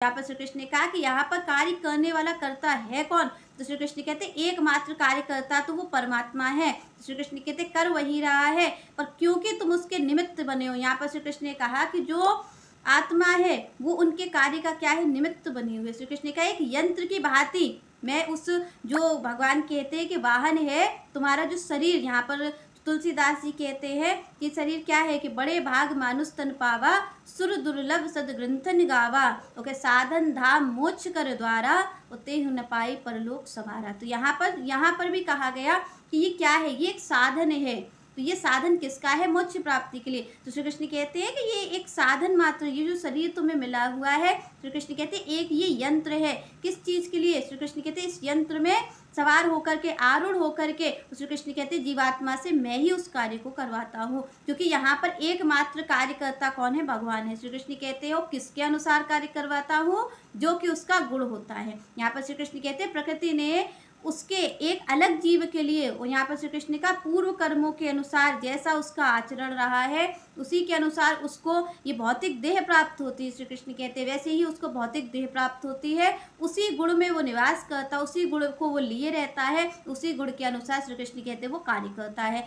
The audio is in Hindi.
यहाँ पर श्री कृष्ण ने कहा कि यहाँ पर कार्य करने वाला कर्ता है कौन? तो श्री कृष्ण कहते एकमात्र कार्यकर्ता तो वो परमात्मा है। तो श्री कृष्ण कहते कर वही रहा है, पर क्योंकि तुम उसके निमित्त बने हो। यहाँ पर श्री कृष्ण ने कहा कि जो आत्मा है वो उनके कार्य का क्या है? निमित्त बनी हुई है। श्री कृष्ण ने कहा एक यंत्र की भांति मैं उस जो भगवान कहते हैं कि वाहन है तुम्हारा जो शरीर, यहाँ पर तुलसीदास जी कहते हैं कि शरीर क्या है कि बड़े भाग मानुष तन पावा, सुर दुर्लभ सद ग्रंथन गावा, ओके साधन धाम मोक्ष कर द्वारा, उते न पाई परलोक समारा। तो यहाँ पर भी कहा गया कि ये क्या है? ये एक साधन है। तो ये साधन किसका है? मोक्ष प्राप्ति के लिए। तो श्री कृष्ण कहते हैं कि ये एक साधन मात्र, ये जो शरीर तुम्हें मिला हुआ है, श्री कृष्ण कहते हैं एक ये यंत्र है। किस चीज के लिए? श्री कृष्ण कहते हैं इस यंत्र में सवार होकर के, आरूढ़ होकर के, श्री कृष्ण कहते हैं जीवात्मा से मैं ही उस कार्य को करवाता हूँ। क्योंकि यहाँ पर एकमात्र कार्यकर्ता कौन है? भगवान है। श्री कृष्ण कहते हो किसके अनुसार कार्य करवाता हूँ? जो कि उसका गुण होता है। यहाँ पर श्री कृष्ण कहते हैं प्रकृति ने उसके एक अलग जीव के लिए, और यहाँ पर श्री कृष्ण का पूर्व कर्मों के अनुसार जैसा उसका आचरण रहा है उसी के अनुसार उसको ये भौतिक देह प्राप्त होती है। श्री कृष्ण कहते हैं वैसे ही उसको भौतिक देह प्राप्त होती है। उसी गुण में वो निवास करता, उसी गुण को वो लिए रहता है, उसी गुण के अनुसार श्री कृष्ण कहते हैं वो कार्य करता है।